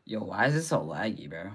Yo, why is it so laggy, bro?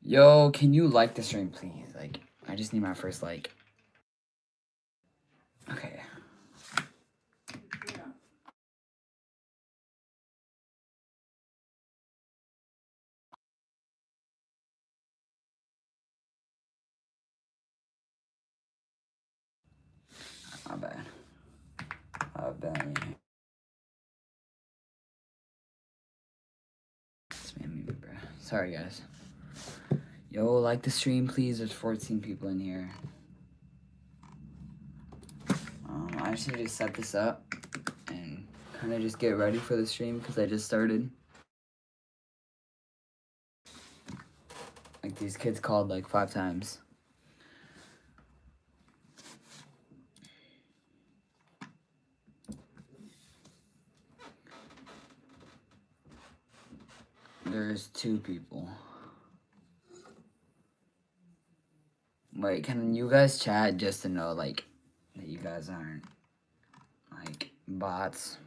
Yo, can you like the stream, please? Like, I just need my first like. Okay. My bad. Spam me, bro. Sorry, guys. Yo, like the stream, please. There's 14 people in here. I just need to set this up and kind of just get ready for the stream because I just started. Like, these kids called like 5 times. There's 2 people. Wait, can you guys chat just to know, like, that you guys aren't, like, bots?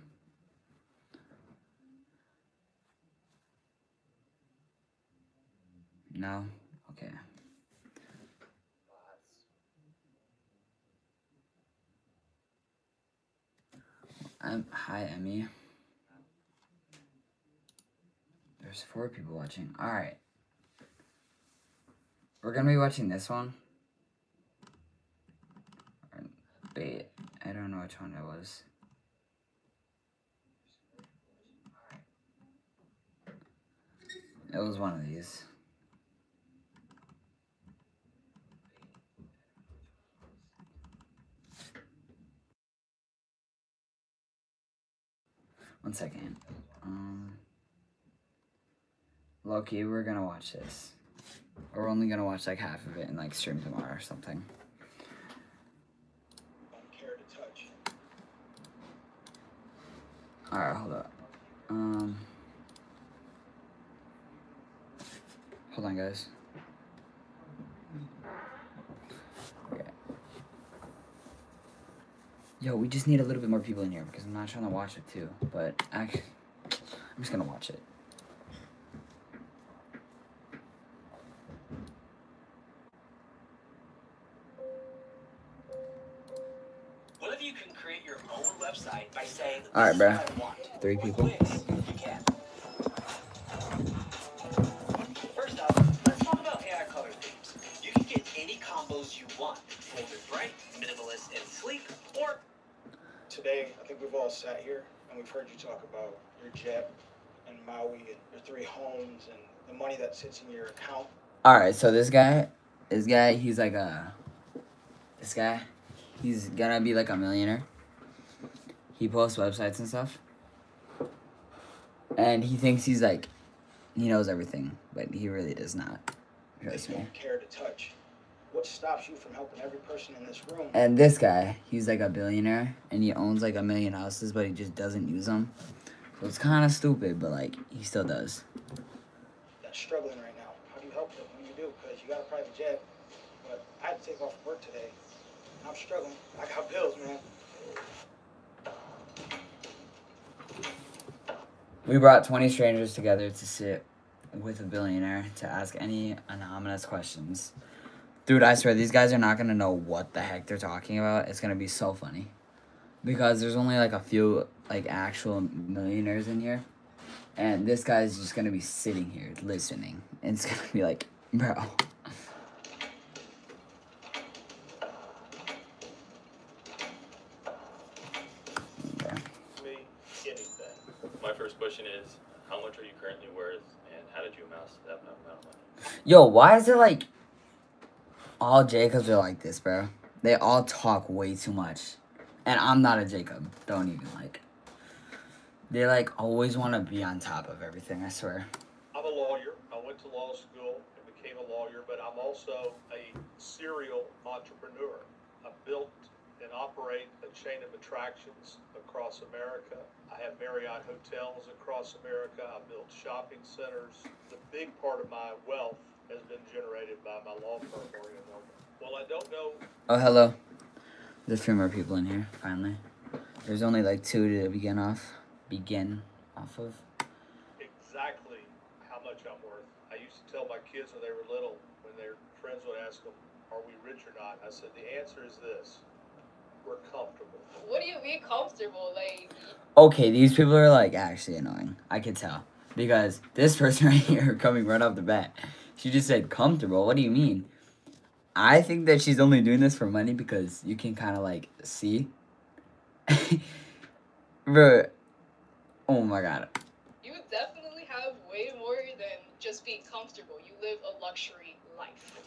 No? Okay. Hi, Emmy. There's 4 people watching. Alright. We're gonna be watching this one. Wait, I don't know which one it was. It was one of these. One second. Loki, we're gonna watch this. We're only gonna watch like half of it and like stream tomorrow or something. Alright, hold up. Hold on, guys. Okay. Yo, we just need a little bit more people in here because I'm not trying to watch it too. But actually, I'm just gonna watch it. What if you can create your own website by saying, alright, bro. 3 people. You can. First off, let's talk about AI color themes. You can get any combos you want. Bold and bright, minimalist and sleek, or... Today, I think we've all sat here and we've heard you talk about your jet and Maui and your 3 homes and the money that sits in your account. Alright, so this guy, he's like he's gonna be like a millionaire. He posts websites and stuff. And he thinks he's like, he knows everything, but he really does not. Trust me. They don't care to touch. What stops you from helping every person in this room? And this guy, he's like a billionaire, and he owns like 1 million houses, but he just doesn't use them. So it's kind of stupid, but like, he still does. That's struggling right now. How do you help them when you do? Because you got a private jet, but I had to take off work today. I'm struggling. I got bills, man. We brought 20 strangers together to sit with a billionaire to ask any anonymous questions. Dude, I swear, these guys are not going to know what the heck they're talking about. It's going to be so funny. Because there's only, like, a few, like, actual millionaires in here. And this guy's just going to be sitting here listening. And it's going to be like, bro. Me, anything. My first question is, how much are you currently worth, and how did you amass that amount of money? Yo, why is it like all Jacobs are like this, bro? They all talk way too much. And I'm not a Jacob. Don't even like. They like always want to be on top of everything, I swear. I'm a lawyer. I went to law school and became a lawyer, but I'm also a serial entrepreneur. I built and operate a chain of attractions across America. I have Marriott hotels across America. I built shopping centers. The big part of my wealth has been generated by my law firm, Morgan & Morgan. Well, I don't know. Oh, hello. There's a few more people in here, finally. There's only like 2 to begin off of. Exactly how much I'm worth. I used to tell my kids when they were little, when their friends would ask them, are we rich or not? I said, the answer is this. We're comfortable. What do you mean comfortable? Like, Okay, these people are like actually annoying. I could tell. Because this person right here coming right off the bat, she just said comfortable. What do you mean? I think that she's only doing this for money because you can kind of like see. Bro, oh my god. you definitely have way more than just being comfortable. You live a luxury life.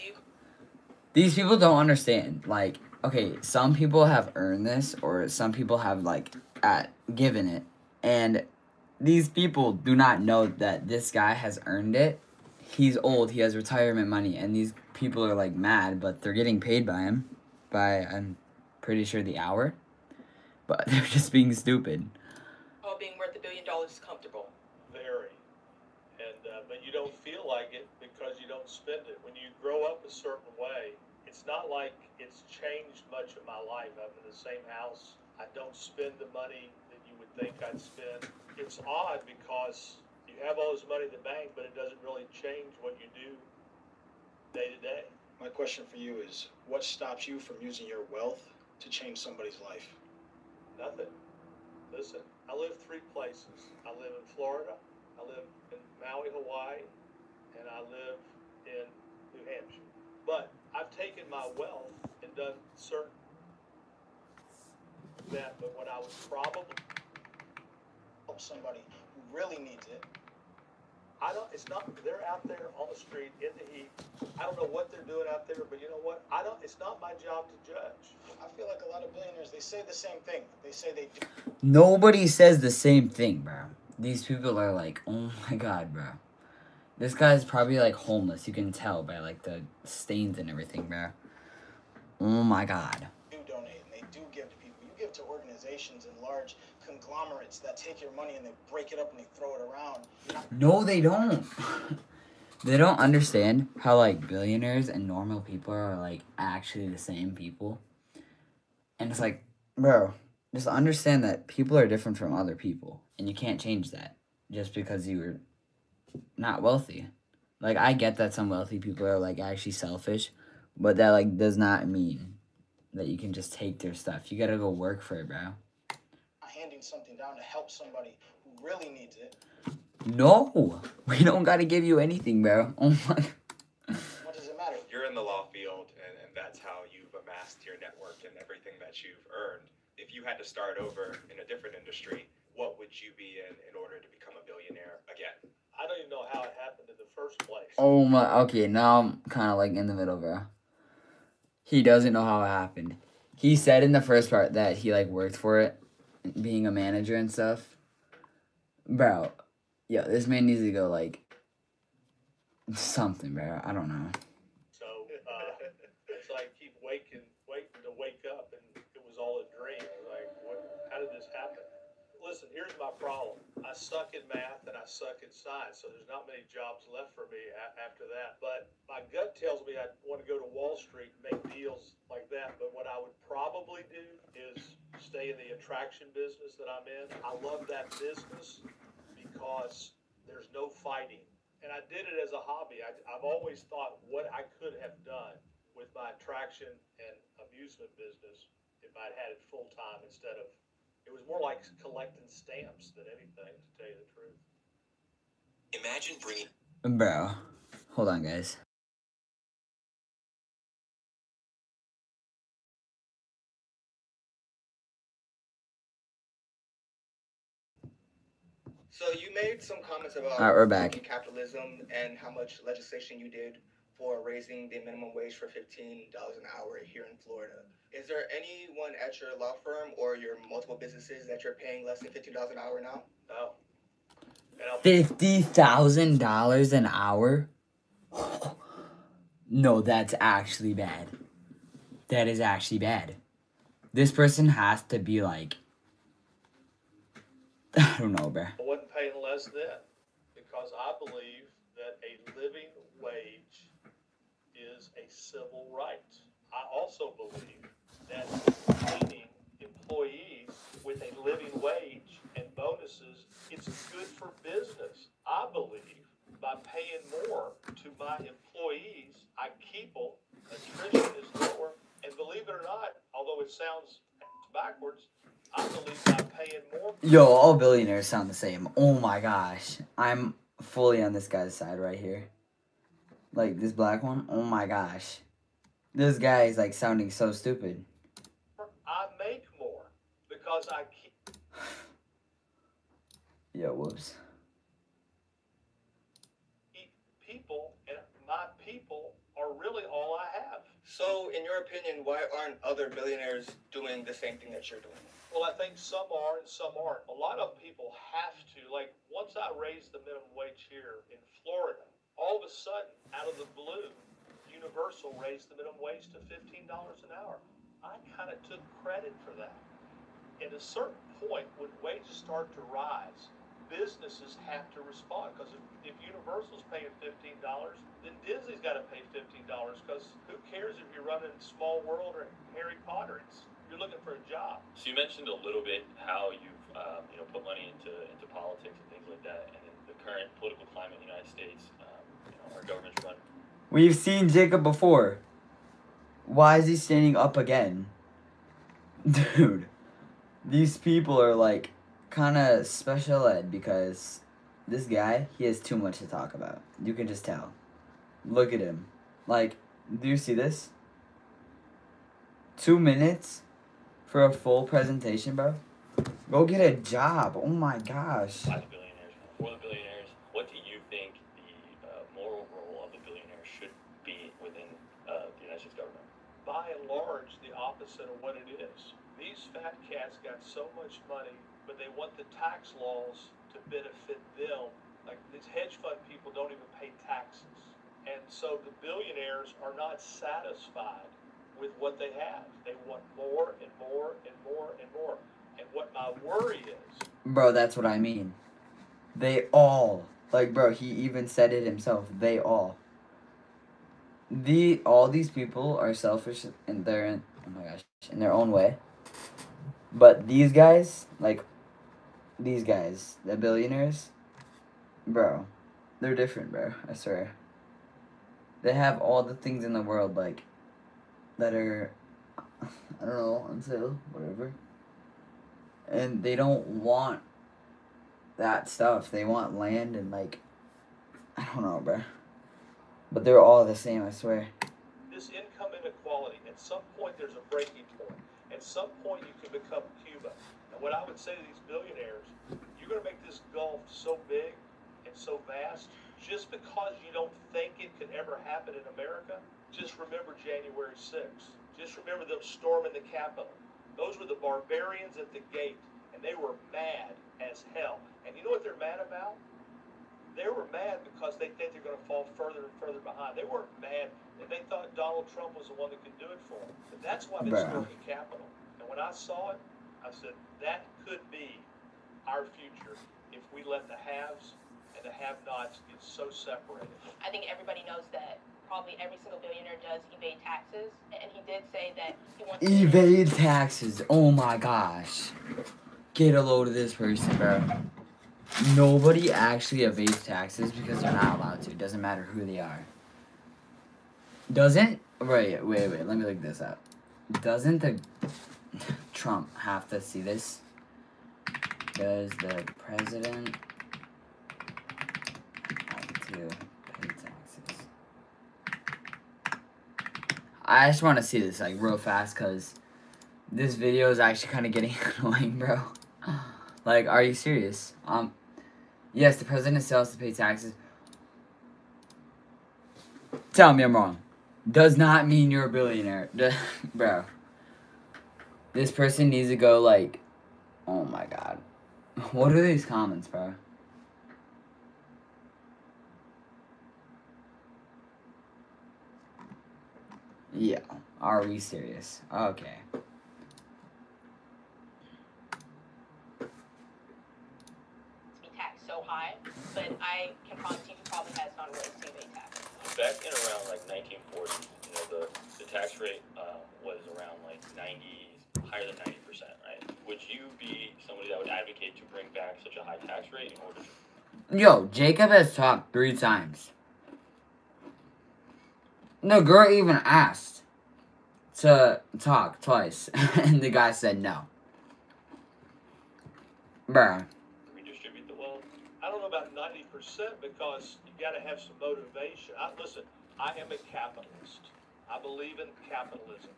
These people don't understand. Like, okay, some people have earned this, or some people have like given it, and these people do not know that this guy has earned it. He's old. He has retirement money, and these people are like mad, but they're getting paid by him, I'm pretty sure the hour, but they're just being stupid. All being worth $1 billion is comfortable. Very. And but you don't feel like it because you don't spend it. When you grow up a certain way, it's not like it's changed much of my life. I'm in the same house. I don't spend the money that you would think I'd spend. It's odd because you have all this money in the bank, but it doesn't really change what you do day to day. My question for you is, what stops you from using your wealth to change somebody's life? Nothing. Listen, I live 3 places. I live in Florida, I live in Maui, Hawaii, and I live in New Hampshire. But I've taken my wealth and done certain that, but when I would probably Help somebody who really needs it. it's not, they're out there on the street in the heat. I don't know what they're doing out there, but you know what? It's not my job to judge. I feel like a lot of billionaires, they say the same thing. They say they do. Nobody says the same thing, bro. These people are like, oh my god, bro. This guy's probably like homeless. You can tell by like the stains and everything, bro. Oh my god. Do donate and they do give to people. You give to organizations and large conglomerates that take your money and they break it up and they throw it around. No, they don't. They don't understand how like billionaires and normal people are like actually the same people. And it's like, bro, just understand that people are different from other people. And you can't change that just because you were not wealthy. Like, I get that some wealthy people are like actually selfish, but that like does not mean that you can just take their stuff. You gotta go work for it, bro. Handing something down to help somebody who really needs it. No, we don't gotta give you anything, bro. Oh my. What does it matter? You're in the law field, and that's how you've amassed your network and everything that you've earned. If you had to start over in a different industry, what would you be in order to become a billionaire again? I don't even know how it happened in the first place. Oh my. Okay, now I'm kind of like in the middle, bro. He doesn't know how it happened. He said in the first part that he like worked for it, being a manager and stuff. Bro, yo, this man needs to go like something, bro. I don't know. So it's like keep waiting to wake up, and it was all a dream. Like, how did this happen? Listen, here's my problem. I suck at math and I suck at science, so there's not many jobs left for me after that. But my gut tells me I want to go to Wall Street and make deals like that. But what I would probably do is stay in the attraction business that I'm in. I love that business because there's no fighting. and I did it as a hobby. I've always thought what I could have done with my attraction and amusement business if I'd had it full time instead of, it was more like collecting stamps than anything, to tell you the truth. Imagine bringing. Bro, hold on, guys. So you made some comments about Alright, we're back. capitalism and how much legislation you did for raising the minimum wage for $15 an hour here in Florida. Is there anyone at your law firm or your multiple businesses that you're paying less than $15 an hour now? No. $50,000 an hour? No, that's actually bad. That is actually bad. This person has to be like, I don't know, bruh. I wasn't paying less then because I believe that a living wage is a civil right. I also believe that paying employees with a living wage and bonuses, it's good for business. I believe by paying more to my employees, I keep them, attrition is lower, and believe it or not, although it sounds backwards, I believe by paying more. Yo, all billionaires sound the same. Oh my gosh. I'm fully on this guy's side right here. Like, this black one. Oh my gosh. This guy is, like, sounding so stupid. I make more because I keep. Yo, whoops. People, and my people are really all I have. So in your opinion, why aren't other billionaires doing the same thing that you're doing? Well, I think some are and some aren't. A lot of people have to. Like, once I raised the minimum wage here in Florida, all of a sudden, out of the blue, Universal raised the minimum wage to $15 an hour. I kind of took credit for that. At a certain point, when wages start to rise, businesses have to respond. Because if Universal's paying $15, then Disney's got to pay $15. Because who cares if you're running Small World or Harry Potter? You're looking for a job. So you mentioned a little bit how you've put money into politics and things like that, and in the current political climate in the United States, our government's run. We've seen Jacob before. Why is he standing up again? Dude, these people are like kind of special ed because this guy, he has too much to talk about. You can just tell. Look at him. Like, do you see this? 2 minutes for a full presentation, bro? Go get a job. Oh my gosh. By the billionaires. For the billionaires, what do you think the moral role of the billionaire should be within the United States government? By and large, the opposite of what it is. These fat cats got so much money, but they want the tax laws to benefit them. Like, these hedge fund people don't even pay taxes. And so the billionaires are not satisfied with what they have. They want more and more and more and more. And what my worry is... Bro, that's what I mean. They all, like, bro, he even said it himself. They all. All these people are selfish in their, oh my gosh, in their own way. But these guys, like, these guys, the billionaires, bro, they're different, bro, I swear. They have all the things in the world, like, that are, I don't know, on sale, whatever. And they don't want that stuff. They want land and, like, I don't know, bro. But they're all the same, I swear. This income inequality, at some point there's a breaking point. At some point you can become Cuba. And what I would say to these billionaires, you're going to make this gulf so big and so vast, just because you don't think it could ever happen in America, just remember January 6th. Just remember them storming the Capitol. Those were the barbarians at the gate, and they were mad as hell. And you know what they're mad about? They were mad because they think they're going to fall further and further behind. They weren't mad, and they thought Donald Trump was the one that could do it for them. But that's why they stormed the Capitol. And when I saw it, I said, that could be our future if we let the haves and the have-nots get so separated. I think everybody knows that probably every single billionaire does evade taxes, and he did say that he wants to evade taxes. Oh my gosh. Get a load of this person, bro. Nobody actually evades taxes because they're not allowed to. It doesn't matter who they are. Wait, let me look this up. Doesn't the Trump have to see this? Does the president have to pay taxes? I just want to see this like real fast because this video is actually kind of getting annoying, bro. Like, are you serious? Yes, the president still has to pay taxes. Tell me I'm wrong. Does not mean you're a billionaire. Bro. This person needs to go, like... Oh, my God. What are these comments, bro? Yeah. Are we serious? Okay. So high, but I can promise you he probably has not really seen a tax. Back in around like 1940, you know, the tax rate was around like 90, higher than 90%, right? Would you be somebody that would advocate to bring back such a high tax rate in order to... Yo, Jacob has talked 3 times. The girl even asked to talk twice, and the guy said no. Bruh. Redistribute the wealth? I don't know about 90% because you got to have some motivation. Listen, I am a capitalist. I believe in capitalism.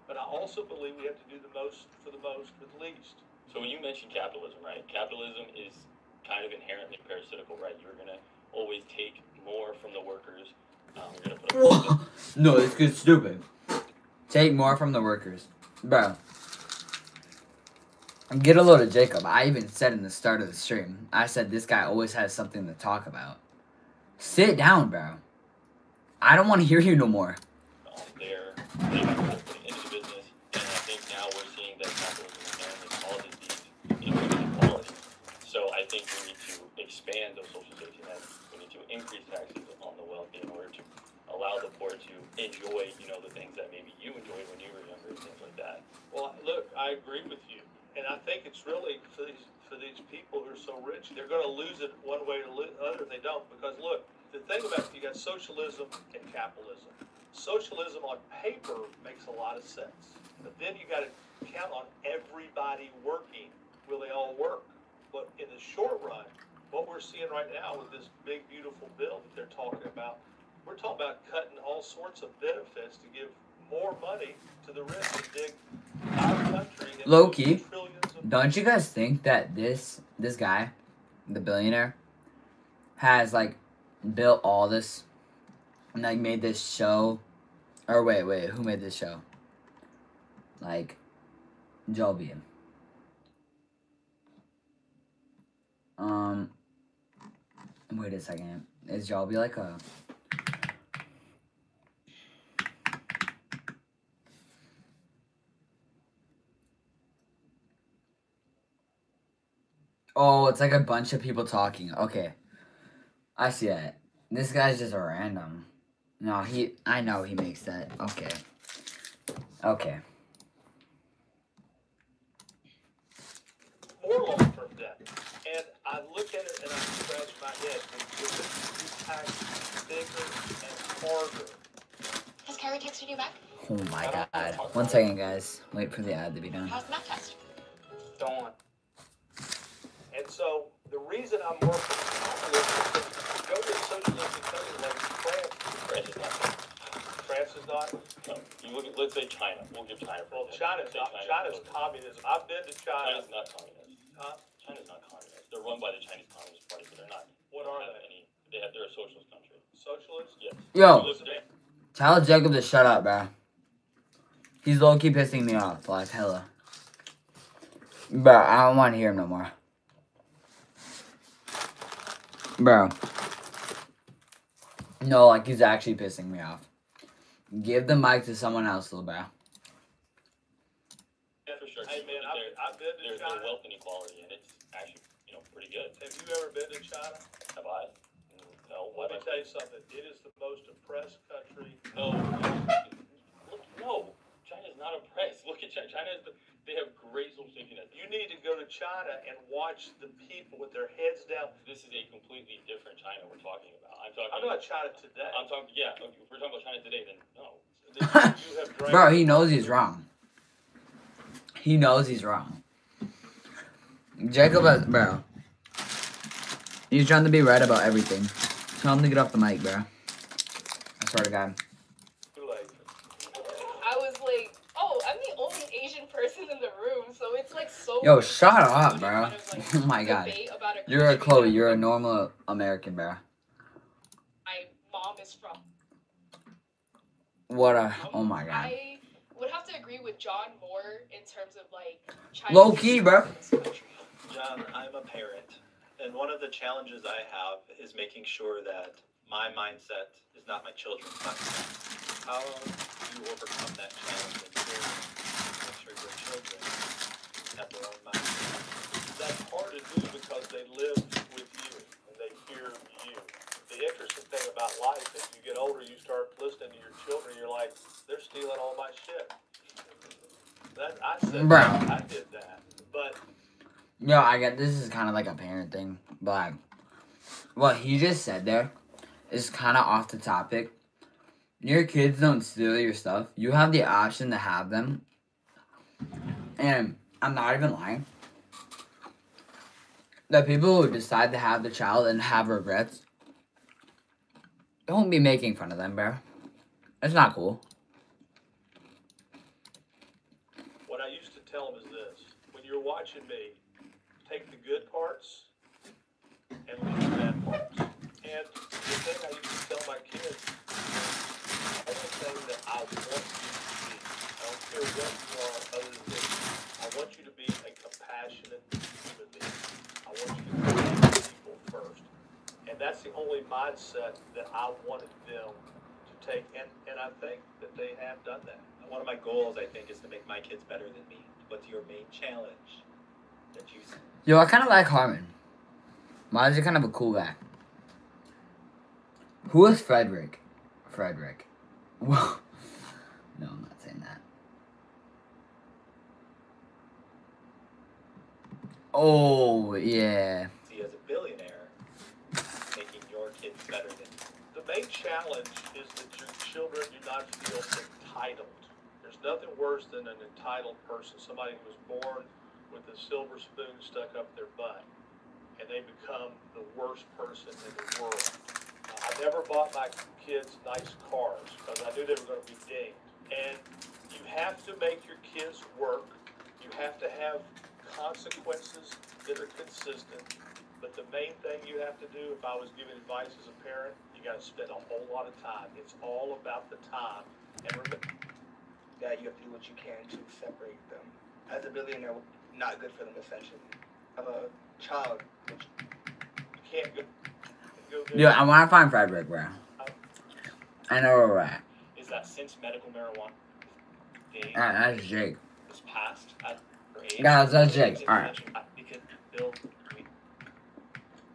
But I also believe we have to do the most for the most with least. So when you mention capitalism, right? Capitalism is kind of inherently parasitical, right? You're going to always take more from the workers. You're going to put No, this kid's stupid. Take more from the workers. Bro. Get a load of Jacob. I even said in the start of the stream, I said this guy always has something to talk about. Sit down, bro. I don't want to hear you no more. There, they have to put it into the business, and I think now we're seeing that capitalism inherently causes these inequalities. So I think we need to expand those social safety nets. We need to increase taxes on the wealthy in order to allow the poor to enjoy, you know, the things that maybe you enjoyed when you were younger, things like that. Well, look, I agree with you. And I think it's really for these people who are so rich, they're going to lose it one way or the other if they don't. Because look, the thing about it, you got socialism and capitalism. Socialism on paper makes a lot of sense, but then you got to count on everybody working. Will they all work? But in the short run, what we're seeing right now with this big beautiful bill that they're talking about, we're talking about cutting all sorts of benefits to give more money to the rich and dig our country. Low-key, don't you guys think that this guy, the billionaire, has like built all this and like made this show? Or wait, who made this show? Like Joby. Wait a second. Is Joby like a... Oh, it's like a bunch of people talking. Okay. I see that. This guy's just a random. No, I know he makes that. Okay. Okay. More long-term debt. And I look at it and I scratch my head. We're going to be taxed bigger and harder. Has Kylie texted you back? Oh my god. 1 second, guys. Wait for the ad to be done. How's the math test? Dawn. And so the reason I'm working on this is to go to socialistic countries like France. France is not. France is not. No, you look at, let's say China. We'll give China. Well, China's not. China's communism. I've been to China. China's not communist. Huh? China's not communist. They're run by the Chinese Communist Party, but they're not. What are they? They're a socialist country. Socialist? Yes. Yo, tell Jacob to shut up, bro. He's low-key pissing me off, like, hella. Bro, I don't want to hear him no more. Bro. No, like, he's actually pissing me off. Give the mic to someone else, little bro. Yeah, for sure. Hey, man, I've been to There's China. no wealth inequality, and it's actually, you know, pretty good. Have you ever been to China? Have I? No. Let me tell you something. It is the most oppressed country. No. Look, no. China's not oppressed. Look at China. China is They have great social safety nets. You need to go to China and watch the people with their heads down. This is a completely different China we're talking about. I'm talking. I'm about China today. I'm talking. Yeah, if we're talking about China today, then no. You have drank- Bro, he knows he's wrong. He knows he's wrong. Jacob has, bro. He's trying to be right about everything. Tell him to get off the mic, bro. I swear to God. Too late. I was like, oh, I'm the only Asian person in the room, so it's like so. Yo, shut up, to bro. kind of, like, Oh my God. debate about a You're a country Chloe. that You're a normal American, bro. my mom is from. What a. Oh my God. I would have to agree with John more in terms of like China. Low key, bro. John, I'm a parent, and one of the challenges I have is making sure that my mindset is not my children's mindset. How do you overcome that challenge and make sure your children have their own mindset? That's hard to do because they live with you and they hear you. The interesting thing about life is you get older, you start listening to your children, you're like, they're stealing all my shit. I said Bro. that, I did that. But Yo, I get this is kind of like a parent thing, but what he just said there is kind of off the topic. Your kids don't steal your stuff. You have the option to have them. And I'm not even lying. The people who decide to have the child and have regrets, don't be making fun of them, bro. It's not cool. what I used to tell them is this: when you're watching me, take the good parts and leave the bad parts. And the thing I used to tell my kids, everything that I want you to be, I don't care what you are other than this, I want you to be a compassionate human being. I want you to put people first. And that's the only mindset that I wanted them to take. And I think that they have done that. One of my goals, I think, is to make my kids better than me. What's your main challenge that you see? Yo, I kind of like Harmon. Miles is kind of a cool guy. Who is Frederick? Frederick. Whoa. No, I'm not saying that. Oh, yeah. See, as a billionaire, making your kids better than you. The main challenge is that your children do not feel entitled. There's nothing worse than an entitled person, somebody who was born with a silver spoon stuck up their butt, and they become the worst person in the world. I never bought my kids nice cars because I knew they were going to be dinged. And you have to make your kids work. You have to have consequences that are consistent. But the main thing you have to do, if I was giving advice as a parent, you got to spend a whole lot of time. It's all about the time. And remember that you have to do what you can to separate them. As a billionaire, not good for them, essentially. Have a child, which you can't go there. Yo, I want to find Frederick, bro. I know where we're at. Is that since medical marijuana That's Jake. was passed at her age? Guys, that's Jake. Alright. Because Bill,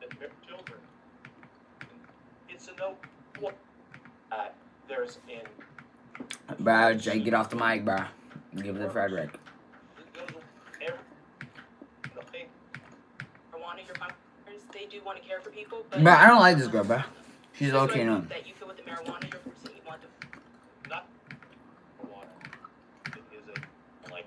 The children. It's a no. What? there's in Bro, Jake, get off the mic, bro. Give it to Frederick. Marijuana, your partners, they do want to care for people, but Bro, I don't like this girl, bro. She's okay now. that you feel with the marijuana, you're person you want to. Not marijuana. It is a like.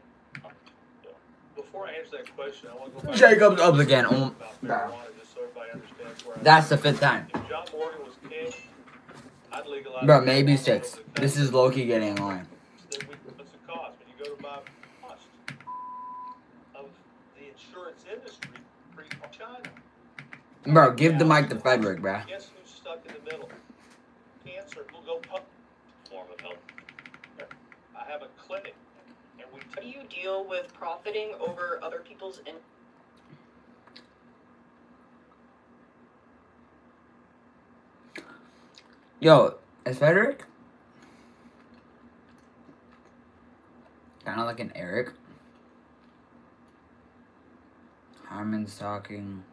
Before I answer that question, I want to go back. Jacob's up again. Oh, About bro. marijuana, just so everybody understands where That's the 5th time. If John Morgan was king, I'd legalize. Bro, maybe marijuana 6. all over the This country. is low-key getting annoying. Then what's the cost? When you go to buy cost of the insurance industry for China. Bro, give the mic to Frederick, bro. Guess who's stuck in the middle? Cancer will go public. form of health. I have a clinic, and we How do you deal with profiting over other people's in? Yo, is Frederick kind of like an Eric? Harmon's talking.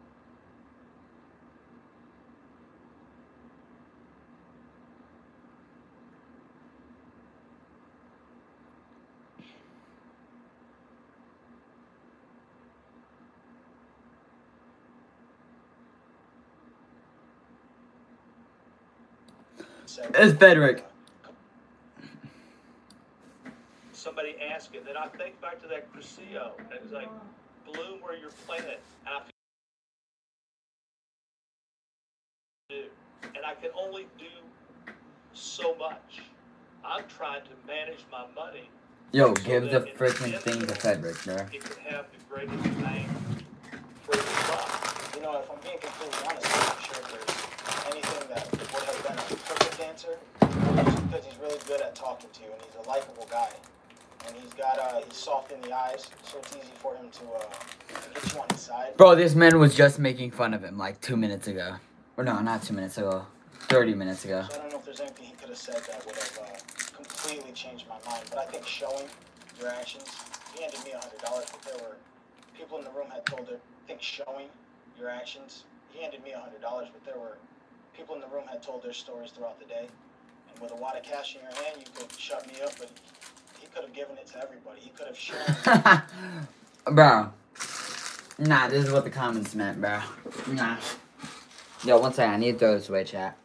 said. It's Frederick. Somebody asking, then I think back to that Crescio, and it's like, bloom where you're planted. And I do, and I can only do so much. I'm trying to manage my money. Yo, so give the that in freaking the thing to end, Frederick, bro. it can have the greatest bang for the buck. You know, if I'm being completely honest, I'm not sure if there's anything that would have been a perfect answer, just because he's really good at talking to you, and he's a likable guy. And he's soft in the eyes, so it's easy for him to get you on his side. Bro, this man was just making fun of him like 2 minutes ago. Or no, not 2 minutes ago. 30 minutes ago. So I don't know if there's anything he could have said that would have completely changed my mind. But I think showing your actions, he handed me $100, but there were people in the room had told her, I think showing your actions, he handed me $100, but there were people in the room had told their stories throughout the day. And with a wad of cash in your hand, you could shut me up, but he could have given it to everybody. He could have shown. Bro. Nah, this is what the comments meant, bro. Nah. Yo, one second. I need to throw this away, chat.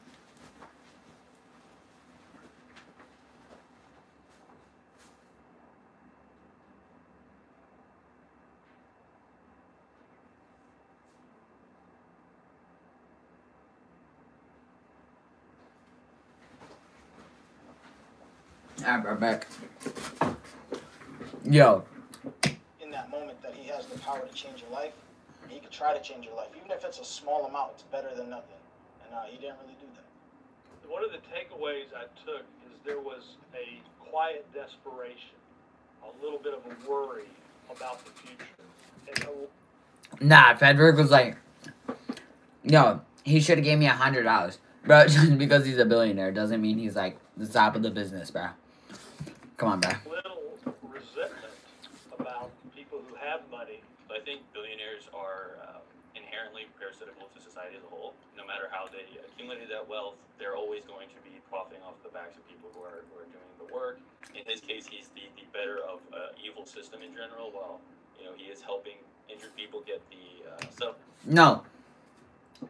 Alright, we're back. Yo. In that moment that he has the power to change your life, he could try to change your life. Even if it's a small amount, it's better than nothing. And he didn't really do that. One of the takeaways I took is there was a quiet desperation, a little bit of a worry about the future. And Nah, Frederick was like, yo, he should have gave me $100. Bro, just because he's a billionaire doesn't mean he's like the top of the business, bro. Come on, bro. little resentment about people who have money. I think billionaires are inherently parasitical to society as a whole. No matter how they accumulated that wealth, they're always going to be profiting off the backs of people who are doing the work. In his case, he's the better of evil system in general, while he is helping injured people get the stuff. No.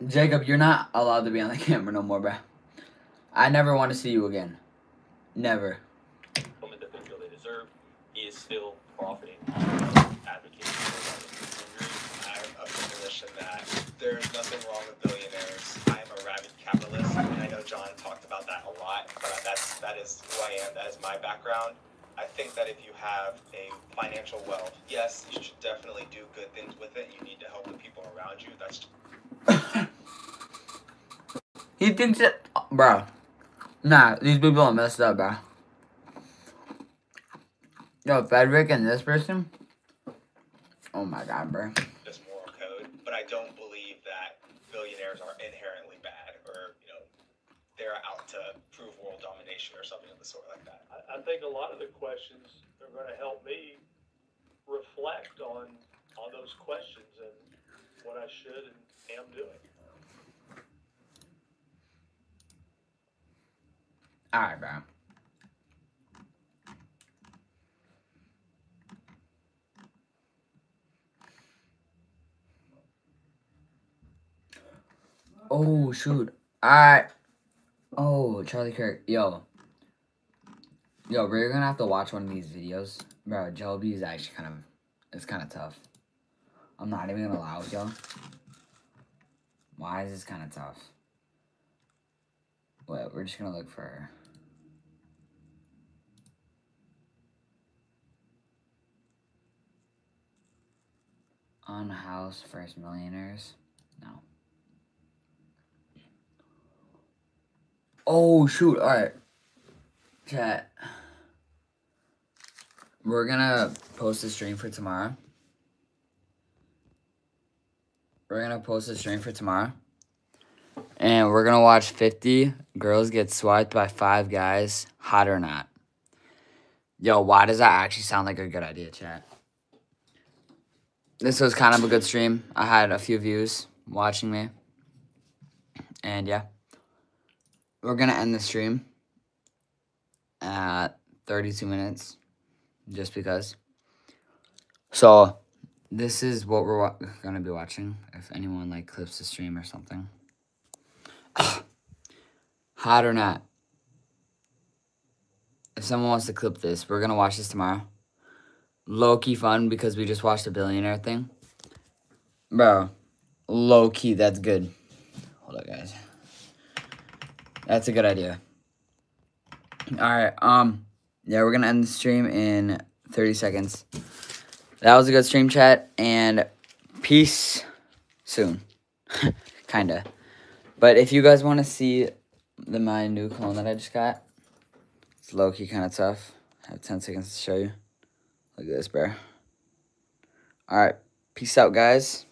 Jacob, you're not allowed to be on the camera no more, bro. I never want to see you again. Never. That they feel they deserve. He is still profiting, advocating for injuries. I'm of the position that there's nothing wrong with billionaires. I'm a rabid capitalist, and I know John talked about that a lot, but that is who I am. That is my background. I think that if you have a financial wealth, yes, you should definitely do good things with it. You need to help the people around you. That's He thinks that, bro. Nah, these people are messed up, bro. Yo, Frederick and this person. Oh my god, bro. just moral code. But I don't believe that billionaires are inherently bad, or they're out to prove world domination or something of the sort like that. I think a lot of the questions are going to help me reflect on those questions and what I should and am doing. Alright, bro. Oh, shoot. Alright. Oh, Charlie Kirk. Yo, we're gonna have to watch one of these videos. Bro, Joby is actually it's kind of tough. I'm not even gonna lie with y'all. Why is this kind of tough? Wait, we're just gonna look for... Unhoused First Millionaires? No. Oh, shoot. Alright. Chat. We're gonna post a stream for tomorrow. And we're gonna watch 50 girls get swiped by 5 guys. Hot or not. Yo, why does that actually sound like a good idea, chat? This was kind of a good stream. I had a few views watching me. And yeah. We're gonna end the stream at 32 minutes. Just because. So, this is what we're gonna be watching. If anyone, clips the stream or something. Hot or not. if someone wants to clip this, we're gonna watch this tomorrow. Low-key fun because we just watched a billionaire thing. Bro, low-key, that's good. Hold up, guys. That's a good idea. Alright, yeah, we're gonna end the stream in 30 seconds. That was a good stream, chat, and peace soon. Kinda. But if you guys want to see my new clone that I just got, it's low-key kind of tough. I have 10 seconds to show you. Look at this, bro. Alright, peace out, guys.